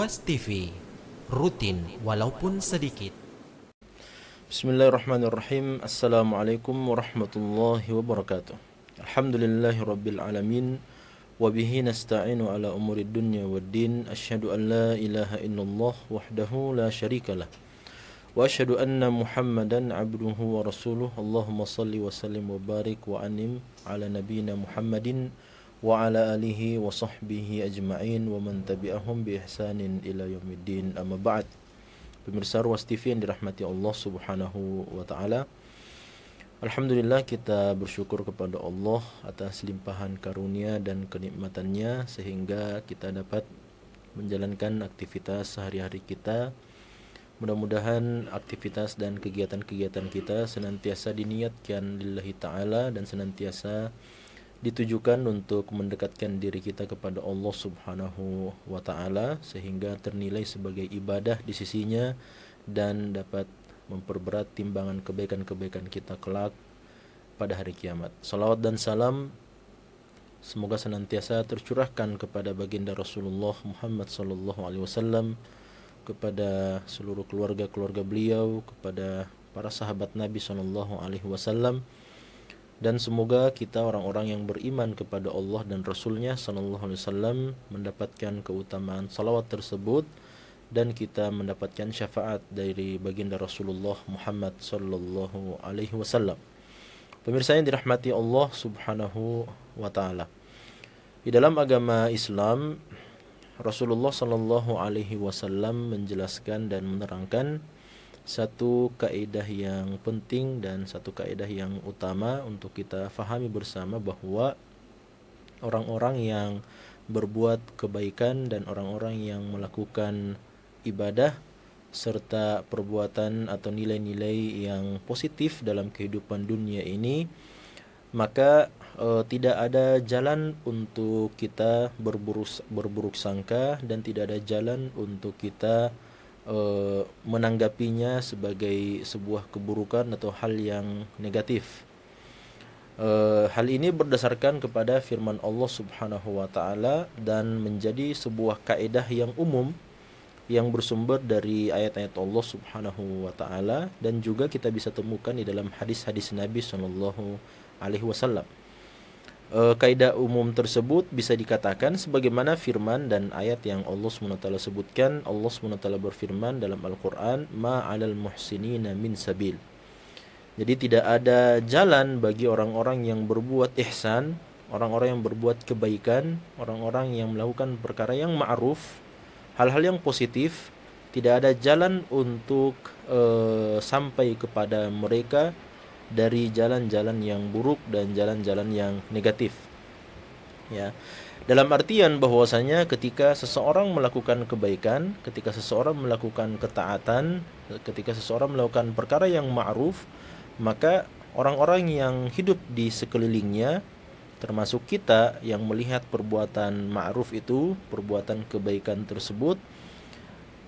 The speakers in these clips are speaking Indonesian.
Ruas TV, rutin walaupun sedikit. Bismillahirrahmanirrahim. Assalamualaikum warahmatullahi wabarakatuh. Alhamdulillahi rabbil alamin. Wabihi nasta'inu ala umurid dunya waddin. Asyhadu an la ilaha illallah wahdahu la syarikalah. Wa asyhadu anna Muhammadan abduhu wa rasuluh. Allahumma salli wa sallim wa barik wa anim ala nabiyina Muhammadin wa ala alihi wa sahbihi ajma'in wa man tabi'ahum bi ihsanin ila yaumiddin. Amma ba'd. Pemirsa Ruas TV yang dirahmati Allah Subhanahu wa taala. Alhamdulillah, kita bersyukur kepada Allah atas limpahan karunia dan kenikmatannya sehingga kita dapat menjalankan aktivitas sehari-hari kita. Mudah-mudahan aktivitas dan kegiatan-kegiatan kita senantiasa diniatkan lillahi ta'ala dan senantiasa ditujukan untuk mendekatkan diri kita kepada Allah Subhanahu wa ta'ala sehingga ternilai sebagai ibadah di sisinya dan dapat memperberat timbangan kebaikan-kebaikan kita kelak pada hari kiamat. Salawat dan salam semoga senantiasa tercurahkan kepada baginda Rasulullah Muhammad sallallahu alaihi wasallam, kepada seluruh keluarga-keluarga beliau, kepada para sahabat Nabi sallallahu alaihi wasallam, dan semoga kita orang-orang yang beriman kepada Allah dan Rasulnya sallallahu alaihi wasallam mendapatkan keutamaan salawat tersebut dan kita mendapatkan syafaat dari baginda Rasulullah Muhammad sallallahu alaihi wasallam. Pemirsa yang dirahmati Allah Subhanahu wa taala. Di dalam agama Islam, Rasulullah sallallahu alaihi wasallam menjelaskan dan menerangkan satu kaidah yang penting dan satu kaidah yang utama untuk kita fahami bersama, bahwa orang-orang yang berbuat kebaikan dan orang-orang yang melakukan ibadah serta perbuatan atau nilai-nilai yang positif dalam kehidupan dunia ini, maka tidak ada jalan untuk kita berburuk sangka dan tidak ada jalan untuk kita menanggapinya sebagai sebuah keburukan atau hal yang negatif. Hal ini berdasarkan kepada firman Allah Subhanahu wa taala dan menjadi sebuah kaidah yang umum yang bersumber dari ayat-ayat Allah Subhanahu wa taala dan juga kita bisa temukan di dalam hadis-hadis Nabi sallallahu alaihi wasallam. Kaidah umum tersebut bisa dikatakan sebagaimana firman dan ayat yang Allah SWT sebutkan. Allah SWT berfirman dalam Al-Quran, ma 'alal muhsinina min sabil. Jadi tidak ada jalan bagi orang-orang yang berbuat ihsan, orang-orang yang berbuat kebaikan, orang-orang yang melakukan perkara yang ma'ruf, hal-hal yang positif, tidak ada jalan untuk sampai kepada mereka dari jalan-jalan yang buruk dan jalan-jalan yang negatif. Ya. Dalam artian bahwasanya ketika seseorang melakukan kebaikan, ketika seseorang melakukan ketaatan, ketika seseorang melakukan perkara yang ma'ruf, maka orang-orang yang hidup di sekelilingnya, termasuk kita yang melihat perbuatan ma'ruf itu, perbuatan kebaikan tersebut,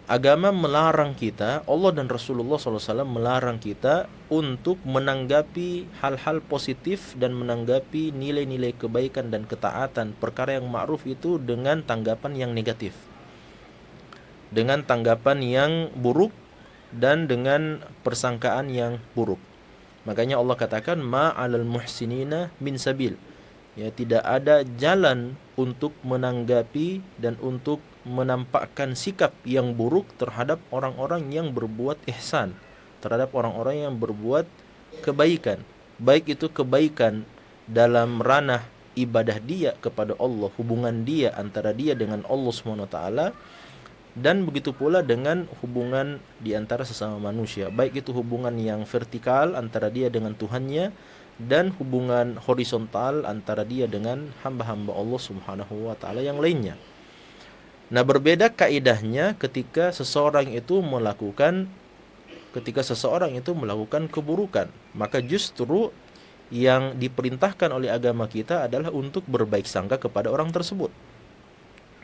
agama melarang kita, Allah dan Rasulullah SAW melarang kita untuk menanggapi hal-hal positif dan menanggapi nilai-nilai kebaikan dan ketaatan, perkara yang ma'ruf itu dengan tanggapan yang negatif, dengan tanggapan yang buruk dan dengan persangkaan yang buruk. Makanya Allah katakan ma 'alal muhsinina min sabil. Ya, tidak ada jalan untuk menanggapi dan untuk menampakkan sikap yang buruk terhadap orang-orang yang berbuat ihsan, terhadap orang-orang yang berbuat kebaikan, baik itu kebaikan dalam ranah ibadah dia kepada Allah, hubungan dia antara dia dengan Allah SWT, dan begitu pula dengan hubungan di antara sesama manusia, baik itu hubungan yang vertikal antara dia dengan Tuhannya dan hubungan horizontal antara dia dengan hamba-hamba Allah Subhanahu wa taala yang lainnya. Nah, berbeda kaidahnya ketika seseorang itu melakukan keburukan, maka justru yang diperintahkan oleh agama kita adalah untuk berbaik sangka kepada orang tersebut.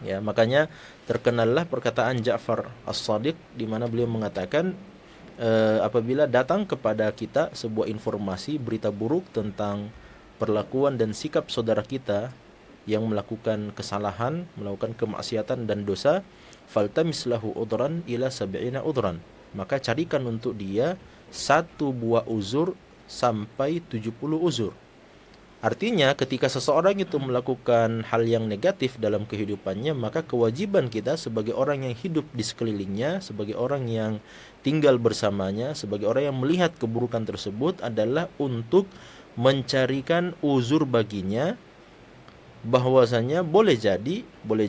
Ya, makanya terkenallah perkataan Ja'far As-Shadiq di mana beliau mengatakan, apabila datang kepada kita sebuah informasi berita buruk tentang perlakuan dan sikap saudara kita yang melakukan kesalahan, melakukan kemaksiatan dan dosa, faltamis lahu udran ila sab'ina udran. Maka carikan untuk dia satu buah uzur sampai 70 uzur. Artinya ketika seseorang itu melakukan hal yang negatif dalam kehidupannya, maka kewajiban kita sebagai orang yang hidup di sekelilingnya, sebagai orang yang tinggal bersamanya, sebagai orang yang melihat keburukan tersebut adalah untuk mencarikan uzur baginya, bahwasanya boleh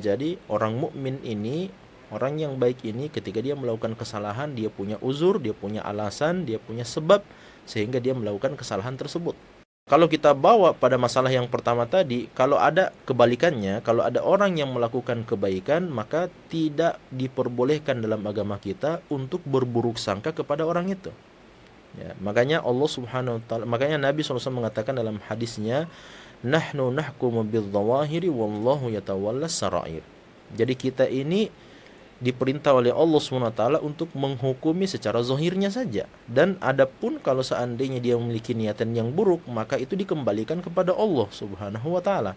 jadi orang mukmin ini, orang yang baik ini, ketika dia melakukan kesalahan, dia punya uzur, dia punya alasan, dia punya sebab sehingga dia melakukan kesalahan tersebut. Kalau kita bawa pada masalah yang pertama tadi, kalau ada kebalikannya, kalau ada orang yang melakukan kebaikan, maka tidak diperbolehkan dalam agama kita untuk berburuk sangka kepada orang itu. Ya, makanya Allah Subhanahu wa taala, makanya Nabi SAW mengatakan dalam hadisnya, nahnu nahkumu bidzawahiri wallahu yatawalla sarair. Jadi kita ini diperintah oleh Allah SWT untuk menghukumi secara zahirnya saja. Dan adapun kalau seandainya dia memiliki niatan yang buruk, maka itu dikembalikan kepada Allah Subhanahu wa taala.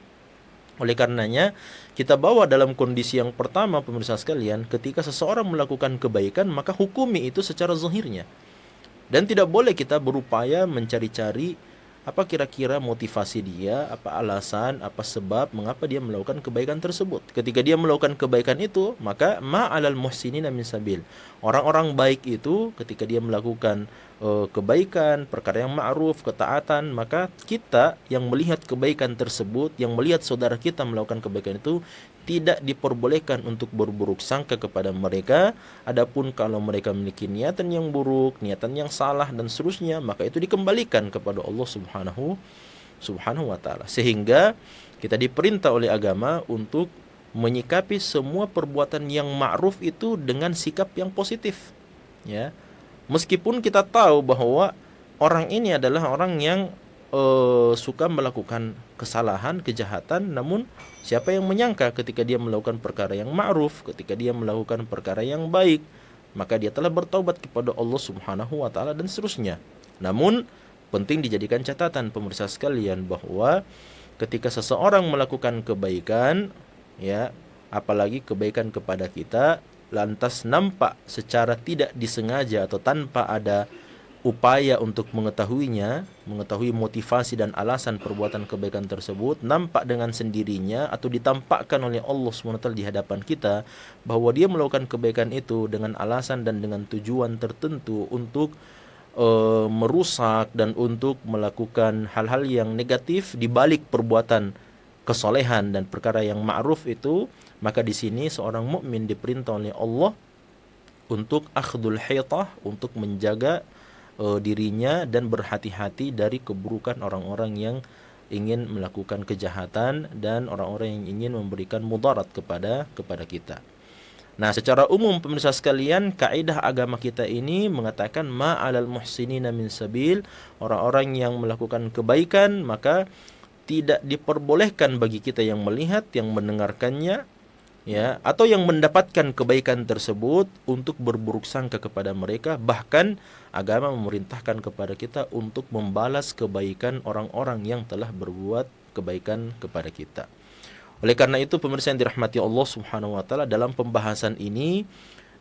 Oleh karenanya, kita bawa dalam kondisi yang pertama, pemirsa sekalian, ketika seseorang melakukan kebaikan, maka hukumi itu secara zahirnya. Dan tidak boleh kita berupaya mencari-cari apa kira-kira motivasi dia, apa alasan, apa sebab mengapa dia melakukan kebaikan tersebut. Ketika dia melakukan kebaikan itu, maka ma'alal muhsinina min sabil. Orang-orang baik itu ketika dia melakukan kebaikan, perkara yang ma'ruf, ketaatan, maka kita yang melihat kebaikan tersebut, yang melihat saudara kita melakukan kebaikan itu, tidak diperbolehkan untuk berburuk sangka kepada mereka. Adapun kalau mereka memiliki niatan yang buruk, niatan yang salah dan seterusnya, maka itu dikembalikan kepada Allah Subhanahu wa taala. Sehingga kita diperintah oleh agama untuk menyikapi semua perbuatan yang ma'ruf itu dengan sikap yang positif. Ya. Meskipun kita tahu bahwa orang ini adalah orang yang suka melakukan kesalahan, kejahatan, namun siapa yang menyangka ketika dia melakukan perkara yang ma'ruf, ketika dia melakukan perkara yang baik, maka dia telah bertaubat kepada Allah Subhanahu wa taala dan seterusnya. Namun penting dijadikan catatan pemirsa sekalian bahwa ketika seseorang melakukan kebaikan, ya, apalagi kebaikan kepada kita, lantas nampak secara tidak disengaja atau tanpa ada upaya untuk mengetahuinya, mengetahui motivasi dan alasan perbuatan kebaikan tersebut, nampak dengan sendirinya atau ditampakkan oleh Allah SWT di hadapan kita bahwa dia melakukan kebaikan itu dengan alasan dan dengan tujuan tertentu untuk merusak dan untuk melakukan hal-hal yang negatif di balik perbuatan kesolehan dan perkara yang ma'ruf itu, maka di sini seorang mukmin diperintah oleh Allah untuk akhdul haitah, untuk menjaga dirinya dan berhati-hati dari keburukan orang-orang yang ingin melakukan kejahatan dan orang-orang yang ingin memberikan mudarat kepada kita. Nah, secara umum pemirsa sekalian, kaidah agama kita ini mengatakan ma'alal muhsinina min sabil, orang-orang yang melakukan kebaikan maka tidak diperbolehkan bagi kita yang melihat, yang mendengarkannya, ya, atau yang mendapatkan kebaikan tersebut untuk berburuk sangka kepada mereka. Bahkan agama memerintahkan kepada kita untuk membalas kebaikan orang-orang yang telah berbuat kebaikan kepada kita. Oleh karena itu pemirsa yang dirahmati Allah Subhanahu wa taala, dalam pembahasan ini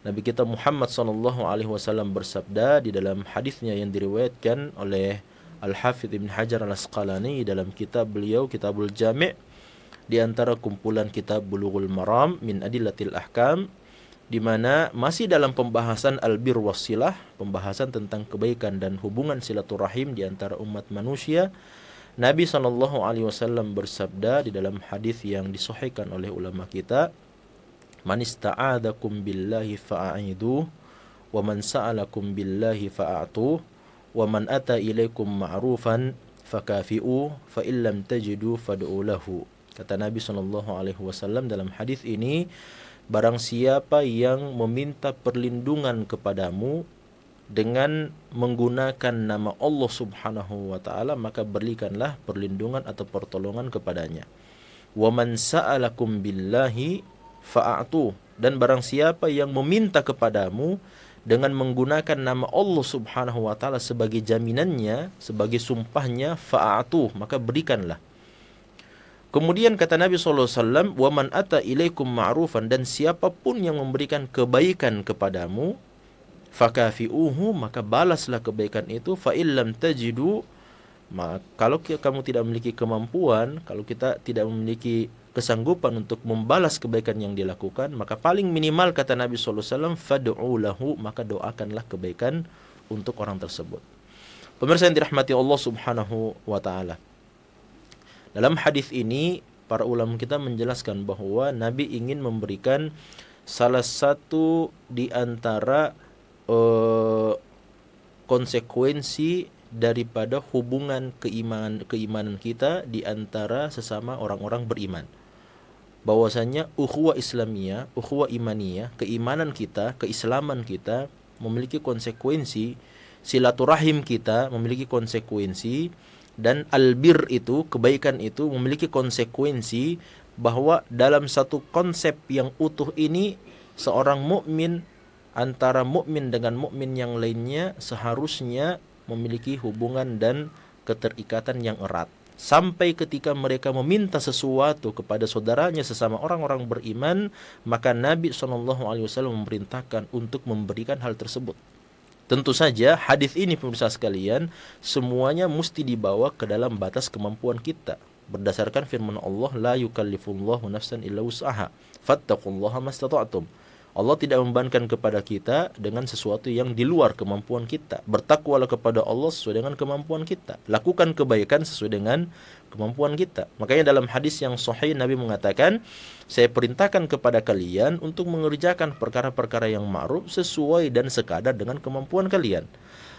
Nabi kita Muhammad sallallahu alaihi wasallam bersabda di dalam hadisnya yang diriwayatkan oleh Al-Hafidz Ibn Hajar Al-Asqalani dalam kitab beliau Kitabul Jami', di antara kumpulan kitab Bulughul Maram min Adillatil Ahkam, di mana masih dalam pembahasan albir wasilah, pembahasan tentang kebaikan dan hubungan silaturahim di antara umat manusia. Nabi SAW bersabda di dalam hadis yang disahihkan oleh ulama kita, "Man ista'adakum billahi fa'aidu, wa man sa'alakum billahi fa'atu, wa man ata ilaikum ma'rufan fakafi'u, fa illam tajidu fad'u lahu." Kata Nabi SAW dalam hadis ini, barang siapa yang meminta perlindungan kepadamu dengan menggunakan nama Allah Subhanahu wa taala, maka berikanlah perlindungan atau pertolongan kepadanya. Wa man sa'alakum billahi fa'atu, dan barang siapa yang meminta kepadamu dengan menggunakan nama Allah Subhanahu wa taala sebagai jaminannya, sebagai sumpahnya, fa'atu, maka berikanlah. Kemudian kata Nabi SAW, "Wa man ata ilaikum ma'rufan," dan siapapun yang memberikan kebaikan kepadamu, fakafi'uhu, maka balaslah kebaikan itu. Fa illam tajidu, kalau kamu tidak memiliki kemampuan, kalau kita tidak memiliki kesanggupan untuk membalas kebaikan yang dilakukan, maka paling minimal kata Nabi SAW, fad'u lahu, maka doakanlah kebaikan untuk orang tersebut. Pemirsa yang dirahmati Allah Subhanahu wa taala. Dalam hadis ini para ulama kita menjelaskan bahwa Nabi ingin memberikan salah satu di antara konsekuensi daripada hubungan keimanan kita di antara sesama orang-orang beriman. Bahwasanya ukhuwah Islamiyah, ukhuwah imaniyah, keimanan kita, keislaman kita memiliki konsekuensi, silaturahim kita memiliki konsekuensi, dan albir itu, kebaikan itu memiliki konsekuensi bahwa dalam satu konsep yang utuh ini, seorang mukmin antara mukmin dengan mukmin yang lainnya seharusnya memiliki hubungan dan keterikatan yang erat. Sampai ketika mereka meminta sesuatu kepada saudaranya sesama orang-orang beriman, maka Nabi SAW memerintahkan untuk memberikan hal tersebut. Tentu saja hadis ini pemirsa sekalian semuanya mesti dibawa ke dalam batas kemampuan kita berdasarkan firman Allah, la yukallifullahu nafsan illa wus'aha fattaqullaha mastata'tum. Allah tidak membebankan kepada kita dengan sesuatu yang di luar kemampuan kita. Bertakwalah kepada Allah sesuai dengan kemampuan kita. Lakukan kebaikan sesuai dengan kemampuan kita. Makanya dalam hadis yang sahih Nabi mengatakan, saya perintahkan kepada kalian untuk mengerjakan perkara-perkara yang ma'ruf sesuai dan sekadar dengan kemampuan kalian.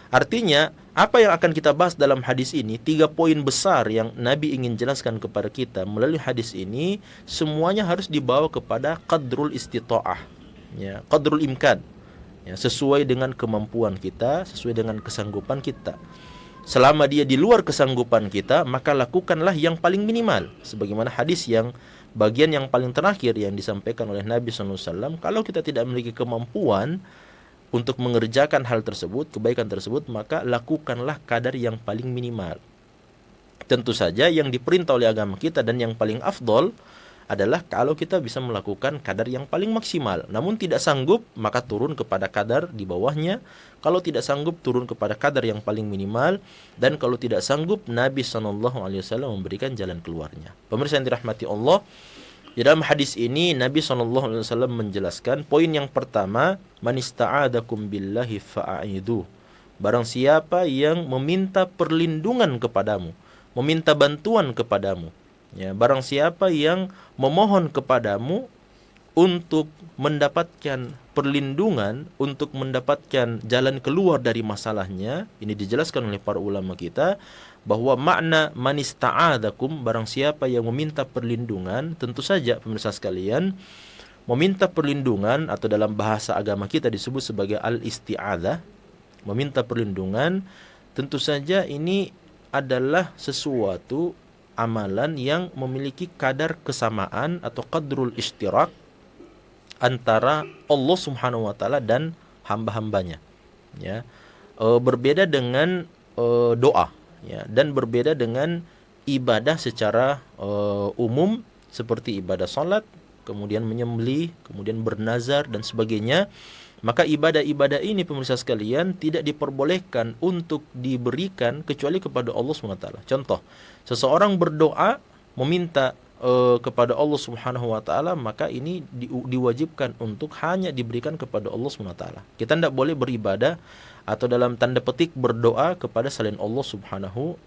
Artinya, apa yang akan kita bahas dalam hadis ini, 3 poin besar yang Nabi ingin jelaskan kepada kita melalui hadis ini, semuanya harus dibawa kepada qadrul istita'ah, ya, qadrul imkan, ya, sesuai dengan kemampuan kita, sesuai dengan kesanggupan kita. Selama dia di luar kesanggupan kita, maka lakukanlah yang paling minimal. Sebagaimana hadis yang bagian yang paling terakhir yang disampaikan oleh Nabi SAW, kalau kita tidak memiliki kemampuan untuk mengerjakan hal tersebut, kebaikan tersebut, maka lakukanlah kadar yang paling minimal. Tentu saja yang diperintah oleh agama kita dan yang paling afdol adalah kalau kita bisa melakukan kadar yang paling maksimal. Namun tidak sanggup, maka turun kepada kadar di bawahnya. Kalau tidak sanggup, turun kepada kadar yang paling minimal. Dan kalau tidak sanggup, Nabi SAW memberikan jalan keluarnya. Pemirsa yang dirahmati Allah, di dalam hadis ini Nabi SAW menjelaskan poin yang pertama, man ista'adakum billahi fa'aidu. Barang siapa yang meminta perlindungan kepadamu, meminta bantuan kepadamu, ya, barang siapa yang memohon kepadamu untuk mendapatkan perlindungan, untuk mendapatkan jalan keluar dari masalahnya, ini dijelaskan oleh para ulama kita bahwa makna man ista'adakum, barang siapa yang meminta perlindungan, tentu saja pemirsa sekalian, meminta perlindungan atau dalam bahasa agama kita disebut sebagai al-isti'adzah, meminta perlindungan, tentu saja ini adalah sesuatu amalan yang memiliki kadar kesamaan atau qadrul ishtirak antara Allah Subhanahu wa taala dan hamba-hambanya, ya. Berbeda dengan doa, ya, dan berbeda dengan ibadah secara umum seperti ibadah salat, kemudian menyembelih, kemudian bernazar dan sebagainya. Maka ibadah-ibadah ini pemirsa sekalian tidak diperbolehkan untuk diberikan kecuali kepada Allah SWT. Contoh, seseorang berdoa meminta kepada Allah Subhanahu wa taala, maka ini diwajibkan untuk hanya diberikan kepada Allah Subhanahu wa taala. Kita tidak boleh beribadah atau dalam tanda petik berdoa kepada selain Allah Subhanahu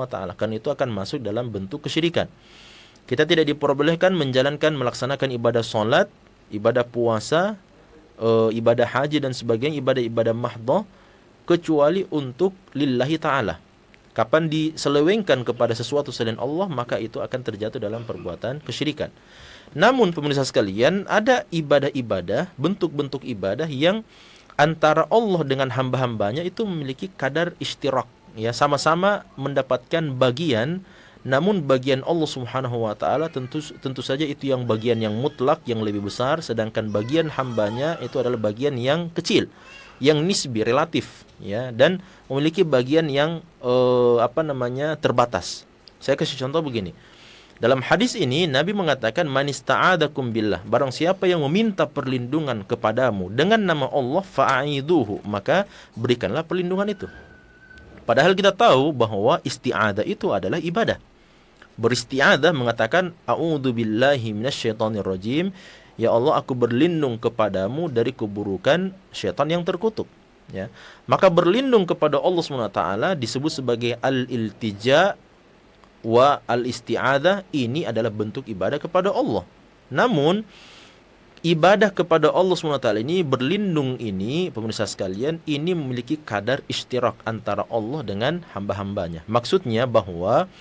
wa taala, karena itu akan masuk dalam bentuk kesyirikan. Kita tidak diperbolehkan melaksanakan ibadah salat, ibadah puasa, ibadah haji dan sebagainya, ibadah-ibadah mahdhah kecuali untuk lillahi ta'ala. Kapan diselewengkan kepada sesuatu selain Allah, maka itu akan terjatuh dalam perbuatan kesyirikan. Namun pemirsa sekalian, ada ibadah-ibadah, bentuk-bentuk ibadah yang antara Allah dengan hamba-hambanya itu memiliki kadar ishtirak, ya, sama-sama mendapatkan bagian. Namun bagian Allah Subhanahu wa taala tentu saja itu yang bagian yang mutlak, yang lebih besar, sedangkan bagian hambanya itu adalah bagian yang kecil, yang nisbi, relatif, ya, dan memiliki bagian yang terbatas. Saya kasih contoh begini. Dalam hadis ini Nabi mengatakan man ista'adakum billah, barang siapa yang meminta perlindungan kepadamu dengan nama Allah fa'iduhu, maka berikanlah perlindungan itu. Padahal kita tahu bahwa isti'adah itu adalah ibadah. Beristi'adah mengatakan a'udzu billahi minasyaitonir rajim, ya Allah aku berlindung kepadamu dari keburukan syaitan yang terkutuk, ya. Maka berlindung kepada Allah SWT disebut sebagai al-iltija wa al-isti'adah, ini adalah bentuk ibadah kepada Allah. Namun ibadah kepada Allah SWT ini, berlindung ini, pemirsa sekalian, ini memiliki kadar istirak antara Allah dengan hamba-hambanya. Maksudnya bahwa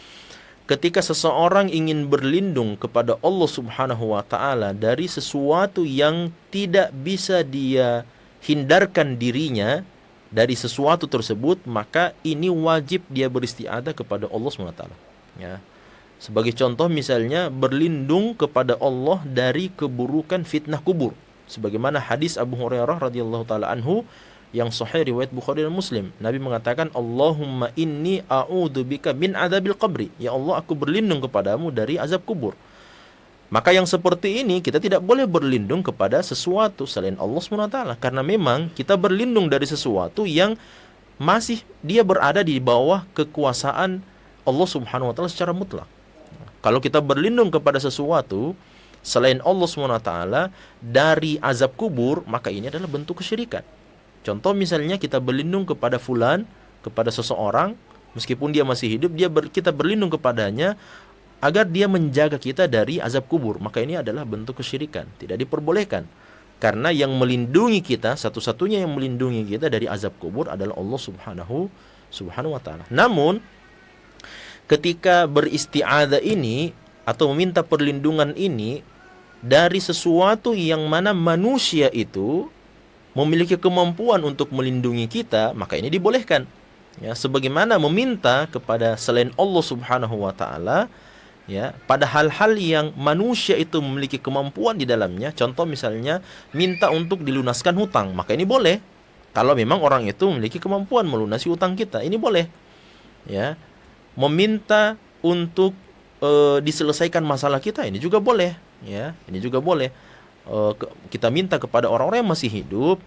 ketika seseorang ingin berlindung kepada Allah Subhanahu wa taala dari sesuatu yang tidak bisa dia hindarkan dirinya dari sesuatu tersebut, maka ini wajib dia beristiadah kepada Allah Subhanahu wa taala. Ya. Sebagai contoh misalnya berlindung kepada Allah dari keburukan fitnah kubur. Sebagaimana hadis Abu Hurairah radhiyallahu taala anhu yang sahih riwayat Bukhari dan Muslim. Nabi mengatakan, Allahumma inni a'udzubika min adzabil qabri. Ya Allah, aku berlindung kepadamu dari azab kubur. Maka yang seperti ini kita tidak boleh berlindung kepada sesuatu selain Allah SWT. Karena memang kita berlindung dari sesuatu yang masih dia berada di bawah kekuasaan Allah Subhanahu wa taala secara mutlak. Kalau kita berlindung kepada sesuatu selain Allah SWT dari azab kubur, maka ini adalah bentuk kesyirikan. Contoh misalnya kita berlindung kepada fulan, kepada seseorang, meskipun dia masih hidup, kita berlindung kepadanya agar dia menjaga kita dari azab kubur, maka ini adalah bentuk kesyirikan, tidak diperbolehkan. Karena yang melindungi kita, satu-satunya yang melindungi kita dari azab kubur adalah Allah Subhanahu wa taala. Namun ketika beristi'adzah ini atau meminta perlindungan ini dari sesuatu yang mana manusia itu memiliki kemampuan untuk melindungi kita, maka ini dibolehkan. Ya, sebagaimana meminta kepada selain Allah Subhanahu wa taala, ya, pada hal-hal yang manusia itu memiliki kemampuan di dalamnya. Contoh misalnya minta untuk dilunaskan hutang, maka ini boleh. Kalau memang orang itu memiliki kemampuan melunasi hutang kita, ini boleh. Ya. Meminta untuk diselesaikan masalah kita, ini juga boleh, ya. Ini juga boleh. Kita minta kepada orang-orang yang masih hidup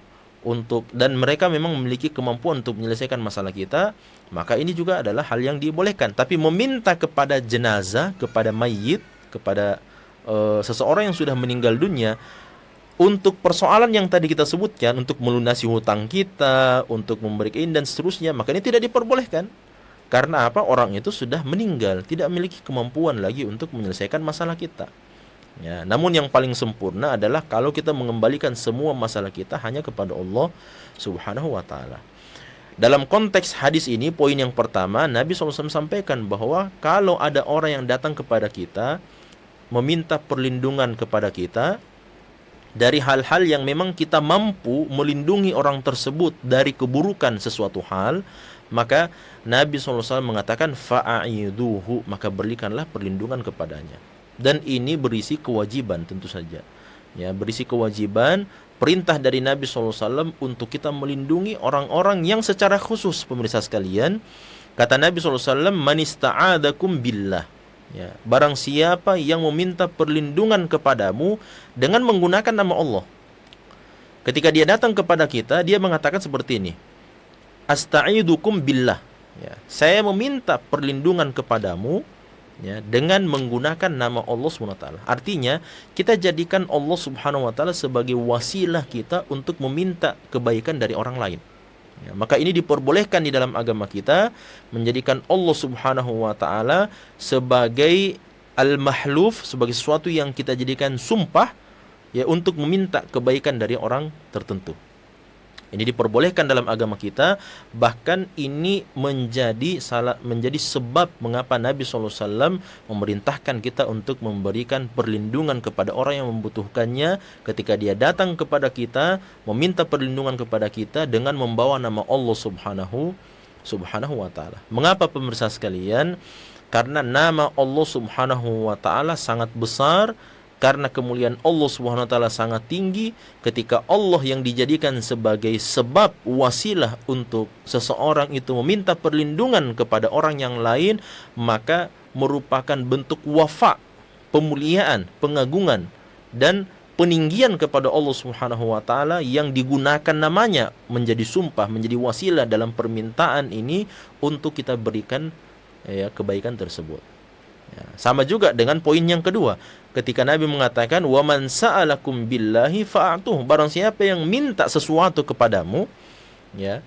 dan mereka memang memiliki kemampuan untuk menyelesaikan masalah kita, maka ini juga adalah hal yang dibolehkan. Tapi meminta kepada jenazah, kepada mayit, kepada seseorang yang sudah meninggal dunia untuk persoalan yang tadi kita sebutkan, untuk melunasi hutang kita, untuk memberikan dan seterusnya, maka ini tidak diperbolehkan. Karena apa? Orang itu sudah meninggal, tidak memiliki kemampuan lagi untuk menyelesaikan masalah kita. Ya, namun yang paling sempurna adalah kalau kita mengembalikan semua masalah kita hanya kepada Allah Subhanahu wa taala. Dalam konteks hadis ini, poin yang pertama, Nabi SAW sampaikan bahwa kalau ada orang yang datang kepada kita meminta perlindungan kepada kita dari hal-hal yang memang kita mampu melindungi orang tersebut dari keburukan sesuatu hal, maka Nabi SAW mengatakan fa'iduhu, maka berikanlah perlindungan kepadanya. Dan ini berisi kewajiban tentu saja. Ya, berisi kewajiban perintah dari Nabi SAW untuk kita melindungi orang-orang yang secara khusus, pemirsa sekalian. Kata Nabi SAW, man ista'adakum billah. Ya, barang siapa yang meminta perlindungan kepadamu dengan menggunakan nama Allah. Ketika dia datang kepada kita, dia mengatakan seperti ini, asta'idukum billah. Ya, saya meminta perlindungan kepadamu, ya, dengan menggunakan nama Allah SWT. Artinya kita jadikan Allah Subhanahu wa taala sebagai wasilah kita untuk meminta kebaikan dari orang lain. Ya, maka ini diperbolehkan di dalam agama kita, menjadikan Allah Subhanahu wa taala sebagai al-mahluf, sebagai sesuatu yang kita jadikan sumpah, ya, untuk meminta kebaikan dari orang tertentu. Ini diperbolehkan dalam agama kita. Bahkan ini menjadi sebab mengapa Nabi SAW memerintahkan kita untuk memberikan perlindungan kepada orang yang membutuhkannya ketika dia datang kepada kita, meminta perlindungan kepada kita dengan membawa nama Allah Subhanahu wa ta'ala. Mengapa pemirsa sekalian? Karena nama Allah Subhanahu wa ta'ala sangat besar, karena kemuliaan Allah Subhanahu wa taala sangat tinggi. Ketika Allah yang dijadikan sebagai sebab wasilah untuk seseorang itu meminta perlindungan kepada orang yang lain, maka merupakan bentuk wafa, pemuliaan, pengagungan dan peninggian kepada Allah Subhanahu wa taala yang digunakan namanya menjadi sumpah, menjadi wasilah dalam permintaan ini untuk kita berikan kebaikan tersebut. Ya, sama juga dengan poin yang kedua, ketika Nabi mengatakan wa man sa'alakum billahi fa'atuh, barang siapa yang minta sesuatu kepadamu, ya,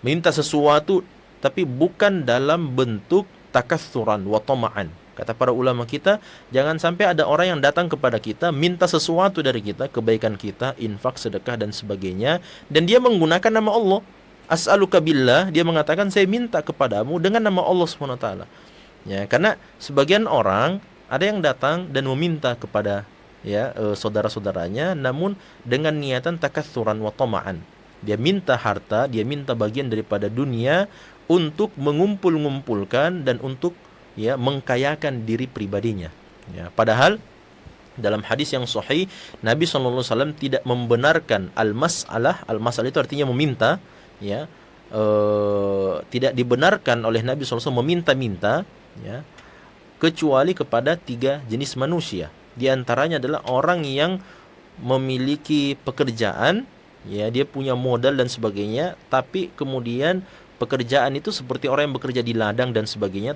minta sesuatu tapi bukan dalam bentuk takatsuran wa tama'an. Kata para ulama kita, jangan sampai ada orang yang datang kepada kita, minta sesuatu dari kita, kebaikan kita, infak, sedekah, dan sebagainya, dan dia menggunakan nama Allah. As'aluka billah, dia mengatakan, saya minta kepadamu dengan nama Allah SWT. Ya, karena sebagian orang, ada yang datang dan meminta kepada saudara-saudaranya, namun dengan niatan takatsuran wa tama'an. Dia minta harta, dia minta bagian daripada dunia, untuk mengumpul-ngumpulkan dan untuk mengkayakan diri pribadinya. Ya, padahal dalam hadis yang sahih Nabi SAW tidak membenarkan al-mas'alah. Al-mas'alah itu artinya meminta. Ya, tidak dibenarkan oleh Nabi SAW meminta-minta. Ya, kecuali kepada 3 jenis manusia. Di antaranya adalah orang yang memiliki pekerjaan, ya, dia punya modal dan sebagainya, tapi kemudian pekerjaan itu seperti orang yang bekerja di ladang dan sebagainya,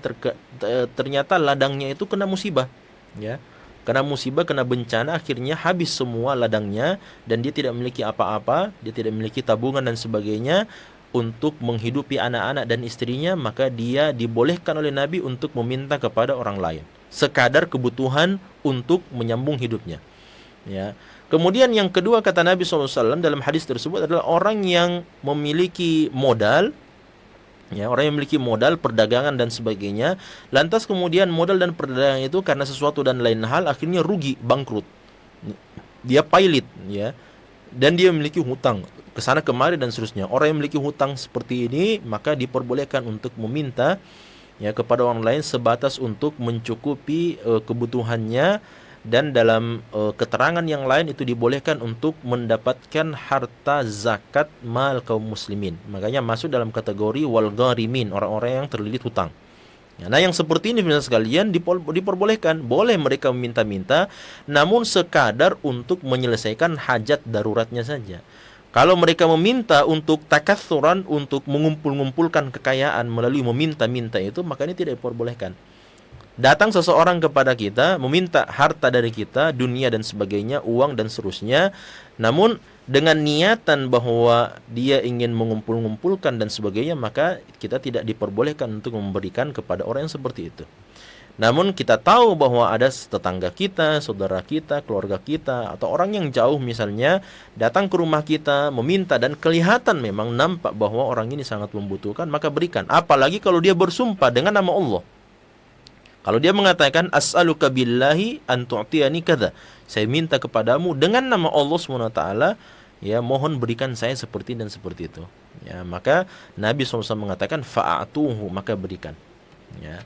ternyata ladangnya itu kena musibah, ya, kena musibah, kena bencana, akhirnya habis semua ladangnya dan dia tidak memiliki apa-apa, dia tidak memiliki tabungan dan sebagainya untuk menghidupi anak-anak dan istrinya, maka dia dibolehkan oleh Nabi untuk meminta kepada orang lain sekadar kebutuhan untuk menyambung hidupnya. Ya. Kemudian yang kedua, kata Nabi SAW dalam hadis tersebut, adalah orang yang memiliki modal. Ya, orang yang memiliki modal, perdagangan dan sebagainya, lantas kemudian modal dan perdagangan itu karena sesuatu dan lain hal akhirnya rugi, bangkrut. Dia pailit, ya. Dan dia memiliki hutang ke sana kemari dan seterusnya. Orang yang memiliki hutang seperti ini maka diperbolehkan untuk meminta kepada orang lain sebatas untuk mencukupi kebutuhannya. Dan dalam keterangan yang lain itu dibolehkan untuk mendapatkan harta zakat mal kaum muslimin. Makanya masuk dalam kategori wal gharimin, orang-orang yang terlilit hutang. Nah, yang seperti ini misalnya sekalian diperbolehkan, boleh mereka meminta-minta, namun sekadar untuk menyelesaikan hajat daruratnya saja. Kalau mereka meminta untuk takatsuran, untuk mengumpul-ngumpulkan kekayaan melalui meminta-minta itu, maka ini tidak diperbolehkan. Datang seseorang kepada kita, meminta harta dari kita, dunia dan sebagainya, uang dan seterusnya, namun dengan niatan bahwa dia ingin mengumpul-ngumpulkan dan sebagainya, maka kita tidak diperbolehkan untuk memberikan kepada orang yang seperti itu. Namun kita tahu bahwa ada tetangga kita, saudara kita, keluarga kita, atau orang yang jauh misalnya, datang ke rumah kita, meminta, dan kelihatan memang nampak bahwa orang ini sangat membutuhkan, maka berikan. Apalagi kalau dia bersumpah dengan nama Allah. Kalau dia mengatakan as'aluka billahi an tu'tiyani kadza, saya minta kepadamu dengan nama Allah SWT, ya, mohon berikan saya seperti dan seperti itu. Ya, maka Nabi SAW mengatakan fa'atuhu, maka berikan. Ya.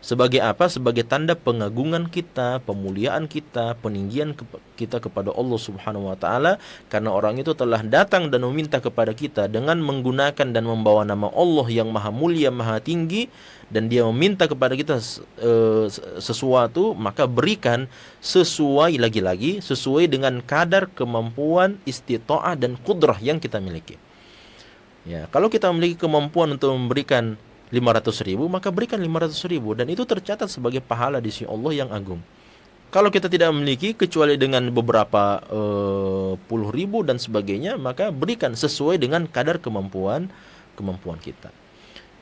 Sebagai apa? Sebagai tanda pengagungan kita, pemuliaan kita, peninggian kita kepada Allah Subhanahu wa taala, karena orang itu telah datang dan meminta kepada kita dengan menggunakan dan membawa nama Allah yang Maha Mulia, Maha Tinggi, dan dia meminta kepada kita sesuatu, maka berikan sesuai, lagi-lagi sesuai dengan kadar kemampuan, istita'ah dan qudrah yang kita miliki. Ya, kalau kita memiliki kemampuan untuk memberikan 500.000, maka berikan 500.000, dan itu tercatat sebagai pahala di sisi Allah yang agung. Kalau kita tidak memiliki kecuali dengan beberapa puluh ribu dan sebagainya, maka berikan sesuai dengan kadar kemampuan kita.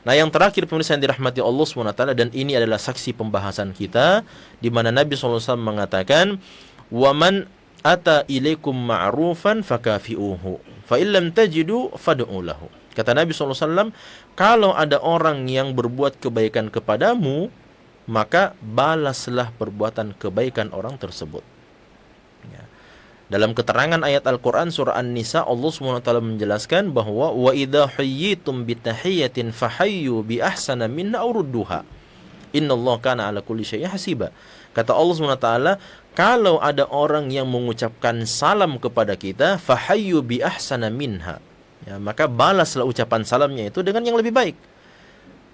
Nah, yang terakhir pemirsa yang dirahmati Allah SWT, dan ini adalah saksi pembahasan kita, di mana Nabi SAW mengatakan, "Waman ata ilaikum ma'rufan fakafi'uhu, fa illam tajidu fad'u lahu." Kata Nabi SAW, kalau ada orang yang berbuat kebaikan kepadamu, maka balaslah perbuatan kebaikan orang tersebut. Ya. Dalam keterangan ayat Al-Quran surah An-Nisa, Allah SWT menjelaskan bahwa wa idha huyyitum bitahiyatin fahayyu bi ahsana minna aw rudduha. Innallaha kana ala kulli syai'in hasiba. Kata Allah SWT, kalau ada orang yang mengucapkan salam kepada kita, fahayyu bi ahsana minha, ya, maka balaslah ucapan salamnya itu dengan yang lebih baik.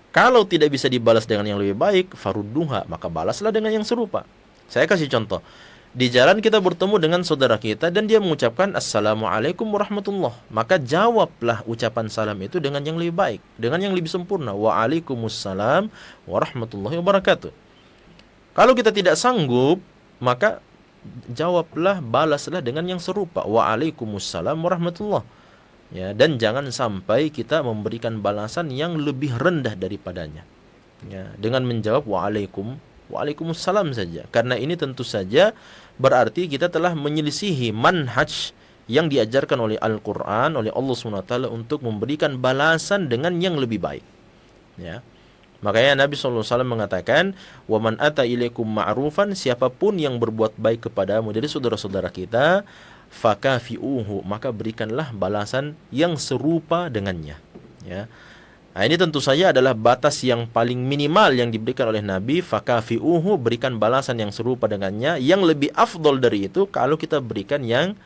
Kalau tidak bisa dibalas dengan yang lebih baik, farudduha, maka balaslah dengan yang serupa. Saya kasih contoh. Di jalan kita bertemu dengan saudara kita dan dia mengucapkan Assalamualaikum warahmatullah. Maka jawablah ucapan salam itu dengan yang lebih baik, dengan yang lebih sempurna. Waalaikumsalam warahmatullahi wabarakatuh. Kalau kita tidak sanggup, maka jawablah, balaslah dengan yang serupa. Waalaikumsalam warahmatullah. Ya, dan jangan sampai kita memberikan balasan yang lebih rendah daripadanya. Ya, dengan menjawab Waalaikumsalam saja. Karena ini tentu saja berarti kita telah menyelisihi manhaj yang diajarkan oleh Al-Quran, oleh Allah SWT untuk memberikan balasan dengan yang lebih baik. Ya. Makanya Nabi SAW mengatakan, "Waman ata ilaikum ma'rufan," siapapun yang berbuat baik kepadamu dari saudara-saudara kita, fakafi'uhu, maka berikanlah balasan yang serupa dengannya. Ya. Nah, ini tentu saja adalah batas yang paling minimal yang diberikan oleh Nabi. Fakafi'uhu, berikan balasan yang serupa dengannya. Yang lebih afdol dari itu kalau kita berikan yang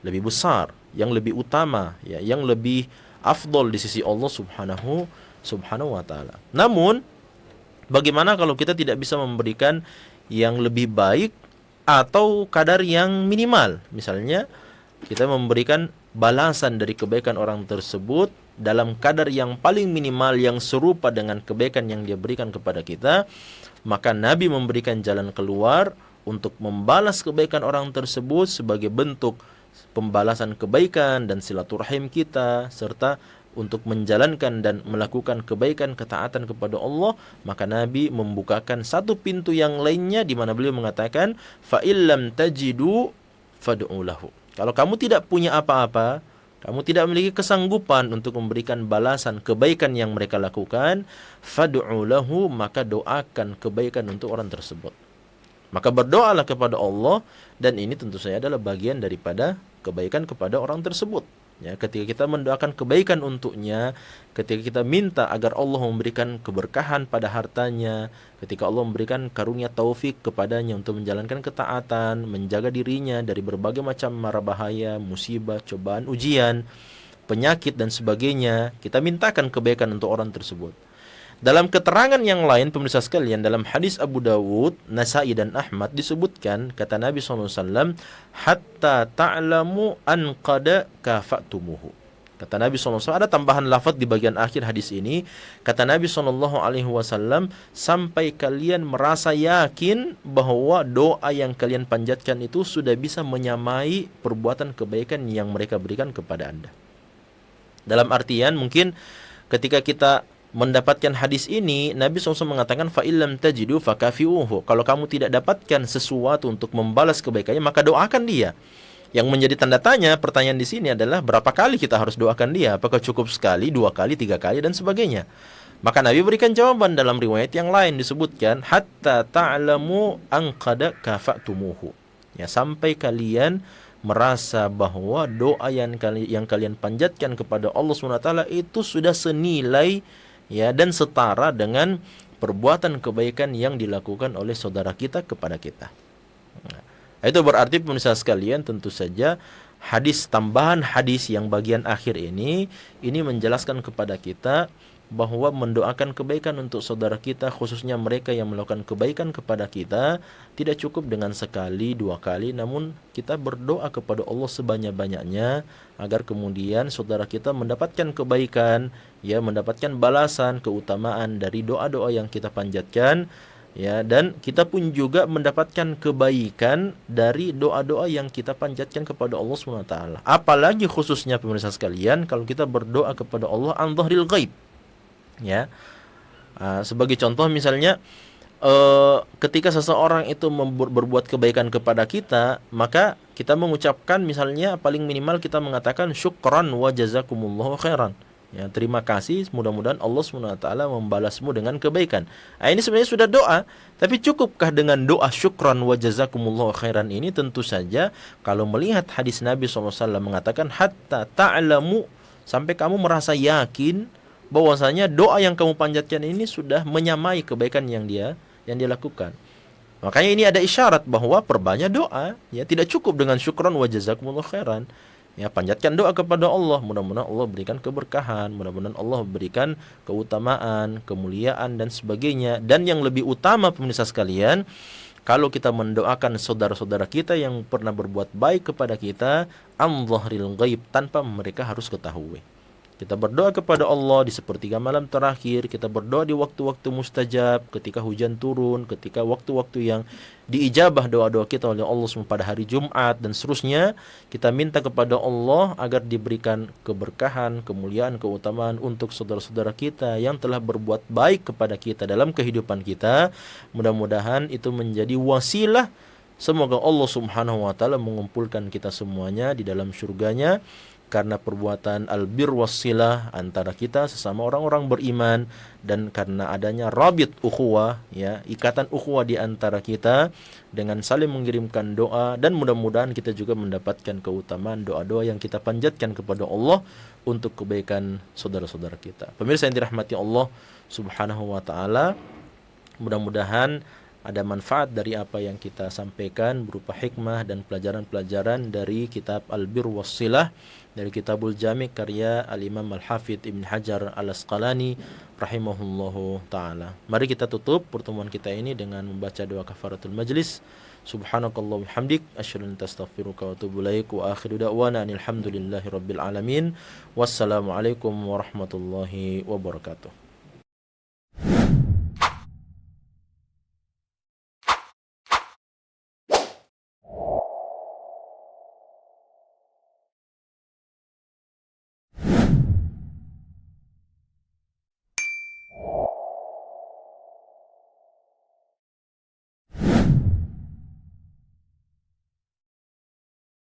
lebih besar, yang lebih utama, ya, yang lebih afdol di sisi Allah Subhanahu wa taala. Namun, bagaimana kalau kita tidak bisa memberikan yang lebih baik atau kadar yang minimal? Misalnya, kita memberikan balasan dari kebaikan orang tersebut dalam kadar yang paling minimal yang serupa dengan kebaikan yang dia berikan kepada kita, maka Nabi memberikan jalan keluar untuk membalas kebaikan orang tersebut sebagai bentuk pembalasan kebaikan dan silaturahim kita, serta untuk menjalankan dan melakukan kebaikan ketaatan kepada Allah. Maka Nabi membukakan satu pintu yang lainnya di mana beliau mengatakan, fa illam tajidu fad'u lahu. Kalau kamu tidak punya apa-apa, kamu tidak memiliki kesanggupan untuk memberikan balasan kebaikan yang mereka lakukan, fad'u lahu, maka doakan kebaikan untuk orang tersebut. Maka berdoalah kepada Allah, dan ini tentu saja adalah bagian daripada kebaikan kepada orang tersebut. Ya, ketika kita mendoakan kebaikan untuknya, ketika kita minta agar Allah memberikan keberkahan pada hartanya, ketika Allah memberikan karunia taufik kepadanya untuk menjalankan ketaatan, menjaga dirinya dari berbagai macam mara bahaya, musibah, cobaan, ujian, penyakit dan sebagainya, kita mintakan kebaikan untuk orang tersebut. Dalam keterangan yang lain, pemirsa sekalian, dalam hadis Abu Dawud, Nasai dan Ahmad disebutkan, kata Nabi SAW, hatta ta'lamu an qad kafatumuhu. Kata Nabi SAW, ada tambahan lafaz di bagian akhir hadis ini. Kata Nabi SAW, sampai kalian merasa yakin bahwa doa yang kalian panjatkan itu sudah bisa menyamai perbuatan kebaikan yang mereka berikan kepada Anda. Dalam artian, mungkin ketika kita mendapatkan hadis ini, Nabi SAW mengatakan, fa illam tajidu fakafi'uhu. Kalau kamu tidak dapatkan sesuatu untuk membalas kebaikannya, maka doakan dia. Yang menjadi tanda tanya, pertanyaan di sini adalah berapa kali kita harus doakan dia? Apakah cukup sekali, 2 kali, 3 kali dan sebagainya? Maka Nabi berikan jawaban dalam riwayat yang lain, disebutkan hatta ta'lamu an qad kafatumuhu. Ya, sampai kalian merasa bahwa doa yang kalian panjatkan kepada Allah SWT itu sudah senilai, ya, dan setara dengan perbuatan kebaikan yang dilakukan oleh saudara kita kepada kita. Nah, itu berarti pemirsa sekalian, tentu saja tambahan hadis yang bagian akhir ini menjelaskan kepada kita bahwa mendoakan kebaikan untuk saudara kita, khususnya mereka yang melakukan kebaikan kepada kita, tidak cukup dengan sekali, 2 kali, namun kita berdoa kepada Allah sebanyak-banyaknya agar kemudian saudara kita mendapatkan kebaikan, ya, mendapatkan balasan, keutamaan dari doa-doa yang kita panjatkan, ya, dan kita pun juga mendapatkan kebaikan dari doa-doa yang kita panjatkan kepada Allah SWT. Apalagi khususnya pemirsa sekalian, kalau kita berdoa kepada Allah an dhahril ghaib. Ya, sebagai contoh misalnya, ketika seseorang itu berbuat kebaikan kepada kita, maka kita mengucapkan, misalnya paling minimal kita mengatakan syukran wa jazakumullahu khairan. Ya, terima kasih, mudah-mudahan Allah SWT membalasmu dengan kebaikan. Nah, ini sebenarnya sudah doa, tapi cukupkah dengan doa syukran wa jazakumullahu khairan ini? Tentu saja kalau melihat hadis Nabi SAW mengatakan hatta ta'lamu, sampai kamu merasa yakin bahwasanya doa yang kamu panjatkan ini sudah menyamai kebaikan yang dia lakukan. Makanya ini ada isyarat bahwa perbanyak doa, ya, tidak cukup dengan syukran wa jazakumullahu khairan. Ya, panjatkan doa kepada Allah, mudah-mudahan Allah berikan keberkahan, mudah-mudahan Allah berikan keutamaan, kemuliaan dan sebagainya. Dan yang lebih utama pemirsa sekalian, kalau kita mendoakan saudara-saudara kita yang pernah berbuat baik kepada kita, an dhahril ghaib, tanpa mereka harus ketahui. Kita berdoa kepada Allah di sepertiga malam terakhir, kita berdoa di waktu-waktu mustajab, ketika hujan turun, ketika waktu-waktu yang diijabah doa-doa kita oleh Allah SWT pada hari Jumat dan seterusnya. Kita minta kepada Allah agar diberikan keberkahan, kemuliaan, keutamaan untuk saudara-saudara kita yang telah berbuat baik kepada kita dalam kehidupan kita. Mudah-mudahan itu menjadi wasilah. Semoga Allah Subhanahu wa taala mengumpulkan kita semuanya di dalam surganya karena perbuatan albir wassilah antara kita sesama orang-orang beriman, dan karena adanya rabit ukhuwah, ya, ikatan ukhuwah di antara kita dengan saling mengirimkan doa, dan mudah-mudahan kita juga mendapatkan keutamaan doa-doa yang kita panjatkan kepada Allah untuk kebaikan saudara-saudara kita. Pemirsa yang dirahmati Allah Subhanahu wa taala, mudah-mudahan ada manfaat dari apa yang kita sampaikan berupa hikmah dan pelajaran-pelajaran dari kitab Al-Bir Wassilah, dari Kitabul Jami' karya Al-Imam Al-Hafidh Ibn Hajar Al-Asqalani rahimahullahu ta'ala. Mari kita tutup pertemuan kita ini dengan membaca doa kafaratul majlis. Subhanakallah bihamdik, asyhadu an la ilaha illa anta astaghfiruka wa atubu ilaik, wa akhiru da'wana alhamdulillahi rabbil alamin. Wassalamualaikum warahmatullahi wabarakatuh.